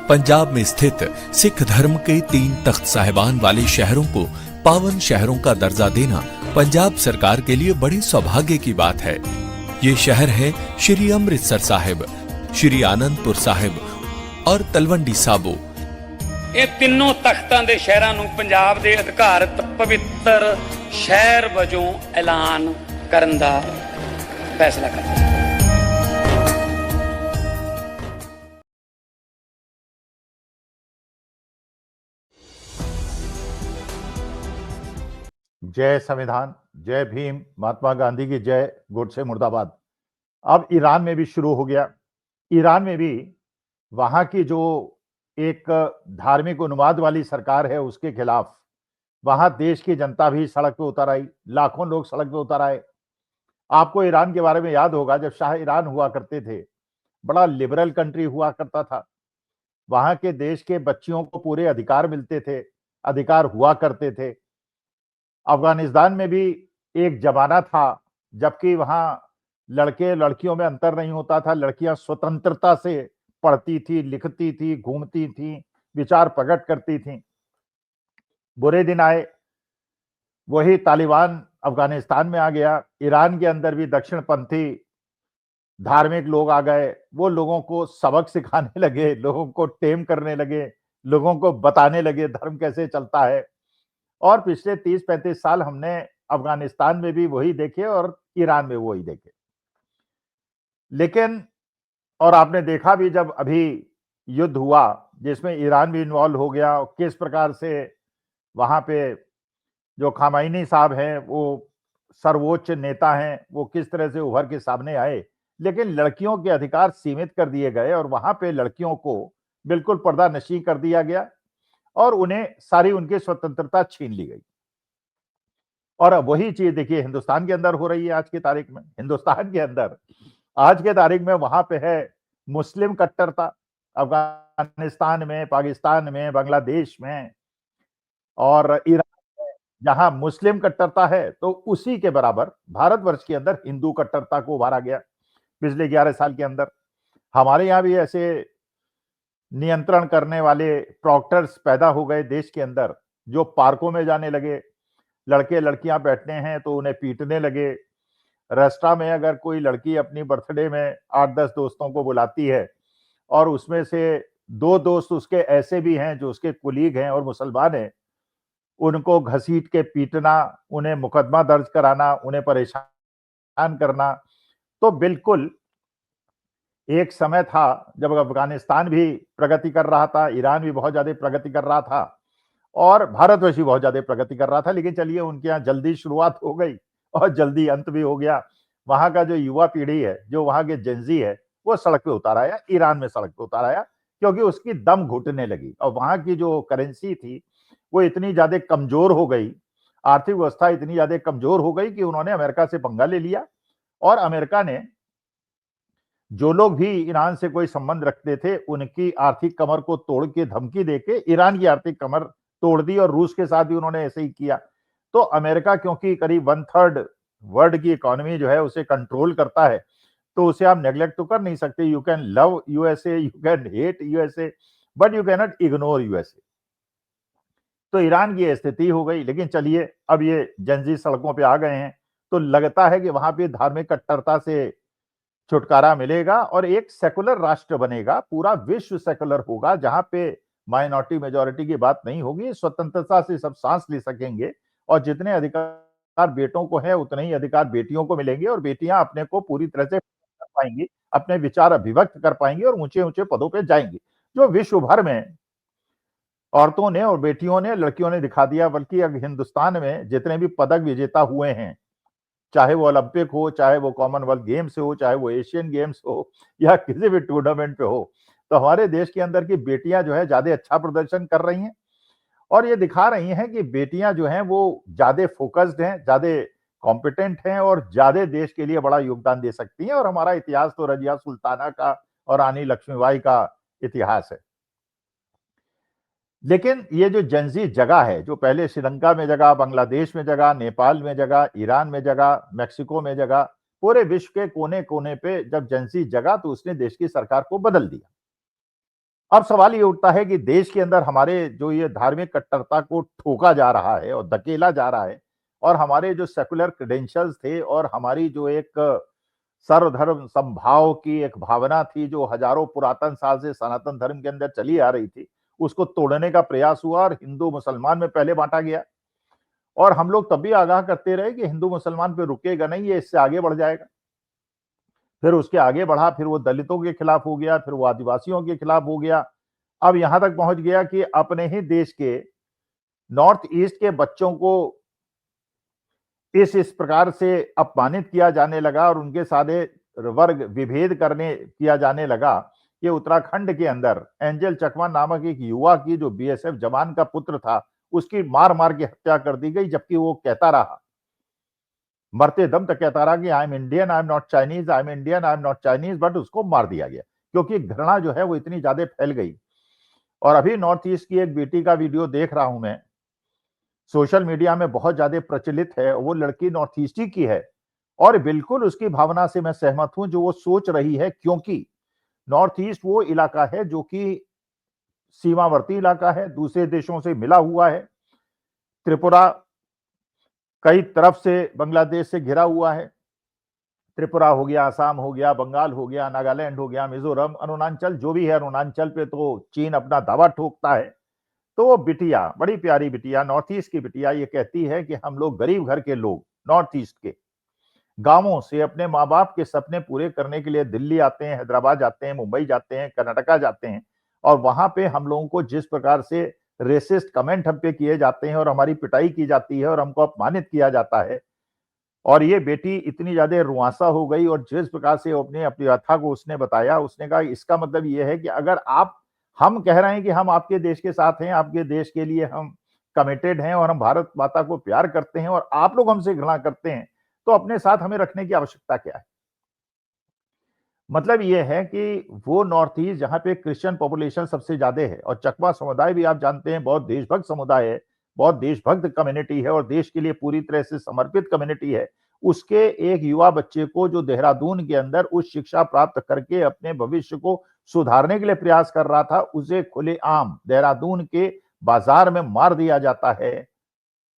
पंजाब में स्थित सिख धर्म के 3 तख्त साहिबान वाले शहरों को पावन शहरों का दर्जा देना पंजाब सरकार के लिए बड़ी सौभाग्य की बात है। ये शहर है श्री अमृतसर साहिब, श्री आनंदपुर साहिब और तलवंडी साबो। ਇਹ ਤਿੰਨੋਂ ਤਖਤਾਂ ਦੇ ਸ਼ਹਿਰਾਂ ਨੂੰ ਪੰਜਾਬ ਦੇ ਅਧਿਕਾਰਤ ਪਵਿੱਤਰ ਸ਼ਹਿਰ ਵਜੋਂ ਐਲਾਨ ਕਰਨ ਦਾ ਫੈਸਲਾ ਕੀਤਾ। जय संविधान, जय भीम, महात्मा गांधी की जय, गोडसे मुर्दाबाद। अब ईरान में भी शुरू हो गया। ईरान में भी वहां की जो एक धार्मिक उन्माद वाली सरकार है उसके खिलाफ वहां देश की जनता भी सड़क पे उतर आई, लाखों लोग सड़क पे उतर आए। आपको ईरान के बारे में याद होगा, जब शाह ईरान हुआ करते थे, बड़ा लिबरल कंट्री हुआ करता था। वहां के देश के बच्चियों को पूरे अधिकार मिलते थे, अधिकार हुआ करते थे। अफगानिस्तान में भी एक जमाना था जबकि वहां लड़के लड़कियों में अंतर नहीं होता था। लड़कियां स्वतंत्रता से पढ़ती थी, लिखती थी, घूमती थी, विचार प्रकट करती थी। बुरे दिन आए, वही तालिबान अफगानिस्तान में आ गया। ईरान के अंदर भी दक्षिणपंथी धार्मिक लोग आ गए। वो लोगों को सबक सिखाने लगे, लोगों को टेम करने लगे, लोगों को बताने लगे धर्म कैसे चलता है। और पिछले 30-35 साल हमने अफगानिस्तान में भी वही देखे और ईरान में वही देखे। लेकिन और आपने देखा भी, जब अभी युद्ध हुआ जिसमें ईरान भी इन्वॉल्व हो गया, किस प्रकार से वहां पे जो खामैनी साहब हैं, वो सर्वोच्च नेता हैं, वो किस तरह से उभर के सामने आए। लेकिन लड़कियों के अधिकार सीमित कर दिए गए और वहां पे लड़कियों को बिल्कुल पर्दानशी कर दिया गया और उन्हें सारी उनकी स्वतंत्रता छीन ली गई। और अब वही चीज देखिए हिंदुस्तान के अंदर हो रही है आज की तारीख में। हिंदुस्तान के अंदर आज के तारीख में वहां पे है मुस्लिम कट्टरता। अफगानिस्तान में, पाकिस्तान में, बांग्लादेश में और ईरान में जहां मुस्लिम कट्टरता है, तो उसी के बराबर भारतवर्ष के अंदर हिंदू कट्टरता को उभारा गया पिछले 11 साल के अंदर। हमारे यहाँ भी ऐसे नियंत्रण करने वाले प्रॉक्टर्स पैदा हो गए देश के अंदर, जो पार्कों में जाने लगे, लड़के लड़कियां बैठते हैं तो उन्हें पीटने लगे। रेस्टोरेंट में अगर कोई लड़की अपनी बर्थडे में 8-10 दोस्तों को बुलाती है और उसमें से 2 दोस्त उसके ऐसे भी हैं जो उसके कुलीग हैं और मुसलमान हैं, उनको घसीट के पीटना, उन्हें मुकदमा दर्ज कराना, उन्हें परेशान करना। तो बिल्कुल एक समय था जब अफगानिस्तान भी प्रगति कर रहा था, ईरान भी बहुत ज्यादा प्रगति कर रहा था और भारतवर्ष भी बहुत ज्यादा प्रगति कर रहा था। लेकिन चलिए, उनके यहाँ जल्दी शुरुआत हो गई और जल्दी अंत भी हो गया। वहां का जो युवा पीढ़ी है, जो वहां के जेनजी है, वो सड़क पे उतार आया, ईरान में सड़क पे उतार आया, क्योंकि उसकी दम घुटने लगी। और वहां की जो करेंसी थी वो इतनी ज्यादा कमजोर हो गई, आर्थिक व्यवस्था इतनी ज्यादा कमजोर हो गई कि उन्होंने अमेरिका से पंगा ले लिया। और अमेरिका ने जो लोग भी ईरान से कोई संबंध रखते थे, उनकी आर्थिक कमर को तोड़ के धमकी देके ईरान की आर्थिक कमर तोड़ दी। और रूस के साथ भी उन्होंने ऐसे ही किया। तो अमेरिका क्योंकि करीब 1/3 वर्ल्ड की इकोनॉमी जो है उसे कंट्रोल करता है, तो उसे आप नेग्लेक्ट तो कर नहीं सकते। You can love USA, you can hate USA, but you can not ignore USA. तो ईरान की स्थिति हो गई। लेकिन चलिए, अब ये जेनजी सड़कों पे आ गए हैं, तो लगता है कि वहां पे धार्मिक कट्टरता से छुटकारा मिलेगा और एक सेकुलर राष्ट्र बनेगा। पूरा विश्व सेकुलर होगा, जहां पे माइनॉरिटी मेजॉरिटी की बात नहीं होगी। स्वतंत्रता से सब सांस ले सकेंगे और जितने अधिकार बेटों को है उतने ही अधिकार बेटियों को मिलेंगे और बेटियां अपने को पूरी तरह से कर पाएंगी, अपने विचार अभिव्यक्त कर पाएंगी और ऊंचे ऊंचे पदों पे जाएंगी, जो विश्व भर में औरतों ने और बेटियों ने, लड़कियों ने दिखा दिया। बल्कि अब हिंदुस्तान में जितने भी पदक विजेता हुए हैं, चाहे वो ओलंपिक हो, चाहे वो कॉमनवेल्थ गेम्स हो, चाहे वो एशियन गेम्स हो या किसी भी टूर्नामेंट पे हो, तो हमारे देश के अंदर की बेटियां जो है ज्यादा अच्छा प्रदर्शन कर रही हैं और ये दिखा रही हैं कि बेटियां जो हैं वो ज्यादा फोकस्ड हैं, ज्यादा कॉम्पिटेंट हैं और ज्यादा देश के लिए बड़ा योगदान दे सकती हैं। और हमारा इतिहास तो रजिया सुल्ताना का और रानी लक्ष्मीबाई का इतिहास है। लेकिन ये जो जेनजी जगह है, जो पहले श्रीलंका में जगह, बांग्लादेश में जगह, नेपाल में जगह, ईरान में जगह, मेक्सिको में जगह, पूरे विश्व के कोने कोने पे जब जेनजी जगह, तो उसने देश की सरकार को बदल दिया। अब सवाल ये उठता है कि देश के अंदर हमारे जो ये धार्मिक कट्टरता को ठोका जा रहा है और धकेला जा रहा है, और हमारे जो सेकुलर क्रेडेंशियल्स थे और हमारी जो एक सर्वधर्म समभाव की एक भावना थी जो हजारों पुरातन साल से सनातन धर्म के अंदर चली आ रही थी, उसको तोड़ने का प्रयास हुआ और हिंदू मुसलमान में पहले बांटा गया। और हम लोग तब भी आगाह करते रहे कि हिंदू मुसलमान पे रुकेगा नहीं, ये इससे आगे बढ़ जाएगा। फिर उसके आगे बढ़ा, फिर वो दलितों के खिलाफ हो गया, फिर वो आदिवासियों के खिलाफ हो गया, अब यहां तक पहुंच गया कि अपने ही देश के नॉर्थ ईस्ट के बच्चों को इस प्रकार से अपमानित किया जाने लगा और उनके साथे वर्ग विभेद करने किया जाने लगा कि उत्तराखंड के अंदर एंजल चकमा नामक एक युवा की जो बीएसएफ जवान का पुत्र था, उसकी मार मार के हत्या कर दी गई, जबकि वो कहता रहा, मरते दम तक कहता रहा कि I am Indian, I am not Chinese, I am Indian, I am not Chinese, but उसको मार दिया गया क्योंकि घृणा जो है वो इतनी ज्यादा फैल गई। और अभी नॉर्थ ईस्ट की एक बेटी का वीडियो देख रहा हूं मैं, सोशल मीडिया में बहुत ज्यादा प्रचलित है, वो लड़की नॉर्थ ईस्ट की है और बिल्कुल उसकी भावना से मैं सहमत हूं जो वो सोच रही है, क्योंकि नॉर्थ ईस्ट वो इलाका है जो कि सीमावर्ती इलाका है, दूसरे देशों से मिला हुआ है। त्रिपुरा कई तरफ से बांग्लादेश से घिरा हुआ है, त्रिपुरा हो गया, असम हो गया, बंगाल हो गया, नागालैंड हो गया, मिजोरम, अरुणाचल जो भी है, अरुणाचल पे तो चीन अपना दावा ठोकता है। तो वो बिटिया, बड़ी प्यारी बिटिया, नॉर्थ ईस्ट की बिटिया, ये कहती है कि हम लोग गरीब घर के लोग नॉर्थ ईस्ट के गांवों से अपने माँ बाप के सपने पूरे करने के लिए दिल्ली आते हैं, हैदराबाद जाते हैं, मुंबई जाते हैं, कर्नाटका जाते हैं, और वहां पे हम लोगों को जिस प्रकार से रेसिस्ट कमेंट हम पे किए जाते हैं और हमारी पिटाई की जाती है और हमको अपमानित किया जाता है। और ये बेटी इतनी ज्यादा रुआंसा हो गई और जिस प्रकार से अपनी व्यथा को उसने बताया, उसने कहा इसका मतलब ये है कि अगर आप, हम कह रहे हैं कि हम आपके देश के साथ हैं, आपके देश के लिए हम कमिटेड हैं और हम भारत माता को प्यार करते हैं, और आप लोग हमसे घृणा करते हैं, तो अपने साथ हमें रखने की आवश्यकता क्या है। मतलब ये है कि वो नॉर्थ ईस्ट जहां पे क्रिश्चियन पॉपुलेशन सबसे ज्यादा है, और चकमा समुदाय भी आप जानते हैं बहुत देशभक्त समुदाय है, बहुत देशभक्त कम्युनिटी है और देश के लिए पूरी तरह से समर्पित कम्युनिटी है, उसके एक युवा बच्चे को जो देहरादून के अंदर उच्च शिक्षा प्राप्त करके अपने भविष्य को सुधारने के लिए प्रयास कर रहा था, उसे खुलेआम देहरादून के बाजार में मार दिया जाता है,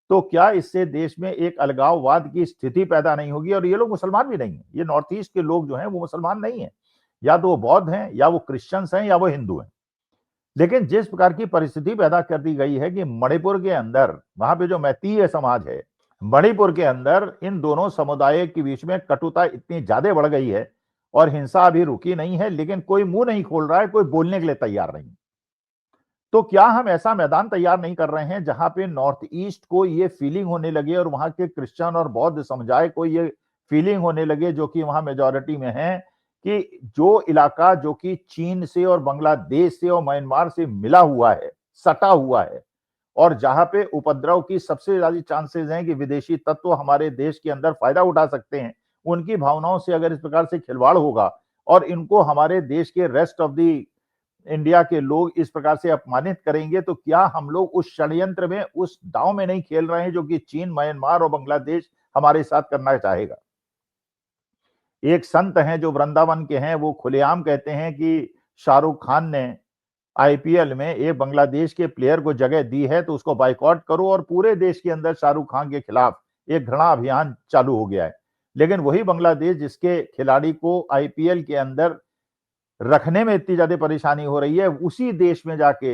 तो क्या इससे देश में एक अलगाववाद की स्थिति पैदा नहीं होगी। और ये लोग मुसलमान भी नहीं है, ये नॉर्थ ईस्ट के लोग जो हैं वो मुसलमान नहीं है, या तो वो बौद्ध हैं, या वो क्रिश्चियंस हैं, या वो हिंदू हैं। लेकिन जिस प्रकार की परिस्थिति पैदा कर दी गई है कि मणिपुर के अंदर, वहां पे जो मैतीय समाज है, मणिपुर के अंदर इन दोनों समुदायों के बीच में कटुता इतनी ज्यादा बढ़ गई है और हिंसा अभी रुकी नहीं है, लेकिन कोई मुंह नहीं खोल रहा है, कोई बोलने के लिए तैयार नहीं। तो क्या हम ऐसा मैदान तैयार नहीं कर रहे हैं जहां पे नॉर्थ ईस्ट को ये फीलिंग होने लगे और वहां के क्रिश्चियन और बौद्ध समुदाय को ये फीलिंग होने लगे, जो कि वहां मेजॉरिटी में है, कि जो इलाका जो कि चीन से और बांग्लादेश से और म्यांमार से मिला हुआ है, सटा हुआ है, और जहां पे उपद्रव की सबसे ज्यादा चांसेस हैं कि विदेशी तत्व हमारे देश के अंदर फायदा उठा सकते हैं, उनकी भावनाओं से अगर इस प्रकार से खिलवाड़ होगा और इनको हमारे देश के रेस्ट ऑफ दी इंडिया के लोग इस प्रकार से अपमानित करेंगे, तो क्या हम लोग उस षड्यंत्र में, उस दांव में नहीं खेल रहे हैं जो कि चीन, म्यांमार और बांग्लादेश हमारे साथ करना चाहेगा। एक संत हैं जो वृंदावन के हैं, वो खुलेआम कहते हैं कि शाहरुख खान ने आईपीएल में एक बांग्लादेश के प्लेयर को जगह दी है तो उसको बाइकआउट करो, और पूरे देश के अंदर शाहरुख खान के खिलाफ एक घृणा अभियान चालू हो गया है। लेकिन वही बांग्लादेश जिसके खिलाड़ी को आईपीएल के अंदर रखने में इतनी ज्यादा परेशानी हो रही है, उसी देश में जाके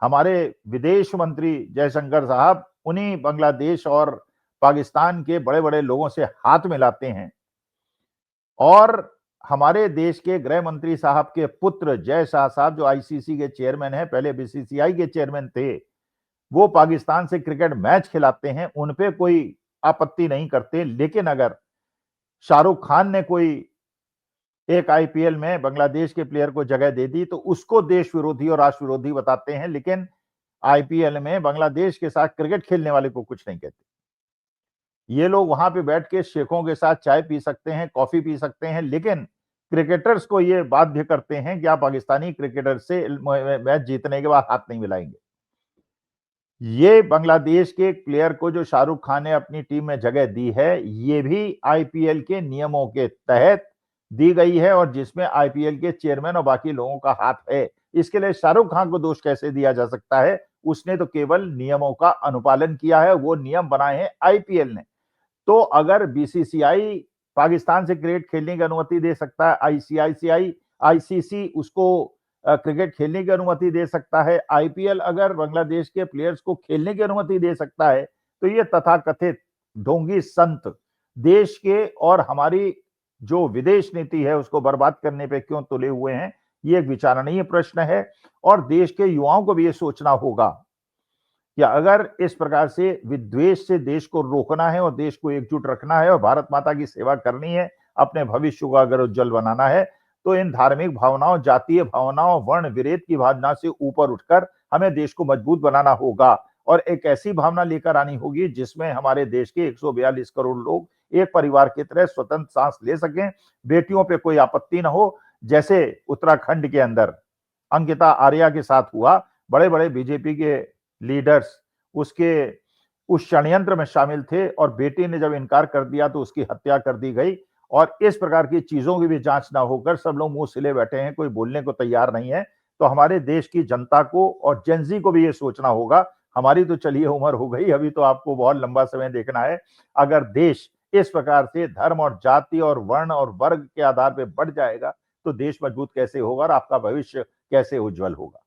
हमारे विदेश मंत्री जयशंकर साहब उन्हीं बांग्लादेश और पाकिस्तान के बड़े बड़े लोगों से हाथ मिलाते हैं, और हमारे देश के गृह मंत्री साहब के पुत्र जय शाह साहब जो आईसीसी के चेयरमैन हैं, पहले बीसीसीआई के चेयरमैन थे, वो पाकिस्तान से क्रिकेट मैच खिलाते हैं, उन पे कोई आपत्ति नहीं करते। लेकिन अगर शाहरुख खान ने कोई एक आईपीएल में बांग्लादेश के प्लेयर को जगह दे दी तो उसको देश विरोधी और राष्ट्र विरोधी बताते हैं, लेकिन आईपीएल में बांग्लादेश के साथ क्रिकेट खेलने वाले को कुछ नहीं कहते। ये लोग वहां पे बैठ के शेखों के साथ चाय पी सकते हैं, कॉफी पी सकते हैं, लेकिन क्रिकेटर्स को ये बाध्य करते हैं कि आप पाकिस्तानी क्रिकेटर से मैच जीतने के बाद हाथ नहीं मिलाएंगे। ये बांग्लादेश के प्लेयर को जो शाहरुख खान ने अपनी टीम में जगह दी है, ये भी आईपीएल के नियमों के तहत दी गई है, और जिसमें आईपीएल के चेयरमैन और बाकी लोगों का हाथ है। इसके लिए शाहरुख खान को दोष कैसे दिया जा सकता है? उसने तो केवल नियमों का अनुपालन किया है, वो नियम बनाए हैं आईपीएल ने। तो अगर बीसीसीआई पाकिस्तान से क्रिकेट खेलने की अनुमति दे सकता है, आईसीसी उसको क्रिकेट खेलने की अनुमति दे सकता है, आईपीएल अगर बांग्लादेश के प्लेयर्स को खेलने की अनुमति दे सकता है, तो ये तथाकथित ढोंगी संत देश के और हमारी जो विदेश नीति है उसको बर्बाद करने पे क्यों तुले हुए हैं? ये एक विचारणीय प्रश्न है और देश के युवाओं को भी ये सोचना होगा कि अगर इस प्रकार से विद्वेष से देश को रोकना है और देश को एकजुट रखना है और भारत माता की सेवा करनी है, अपने भविष्य को अगर उज्जवल बनाना है, तो इन धार्मिक भावनाओं, जातीय भावनाओं, वर्ण विभेद की भावना से ऊपर उठकर हमें देश को मजबूत बनाना होगा और एक ऐसी भावना लेकर आनी होगी जिसमें हमारे देश के 142 करोड़ लोग एक परिवार की तरह स्वतंत्र सांस ले सकें, बेटियों पे कोई आपत्ति न हो, जैसे उत्तराखंड के अंदर अंकिता आर्या के साथ हुआ। बड़े-बड़े बीजेपी के लीडर्स उसके उस षड्यंत्र में शामिल थे और बेटी ने जब इनकार कर दिया तो उसकी हत्या कर दी गई और इस प्रकार की चीजों की भी जांच ना होकर सब लोग मुंह सिले बैठे हैं, कोई बोलने को तैयार नहीं है। तो हमारे देश की जनता को और जेनजी को भी ये सोचना होगा, हमारी तो चलिए उम्र हो गई, अभी तो आपको बहुत लंबा समय देखना है। अगर देश इस प्रकार से धर्म और जाति और वर्ण और वर्ग के आधार पे बढ़ जाएगा तो देश मजबूत कैसे होगा और आपका भविष्य कैसे उज्जवल होगा?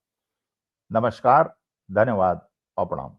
नमस्कार, धन्यवाद और प्रणाम।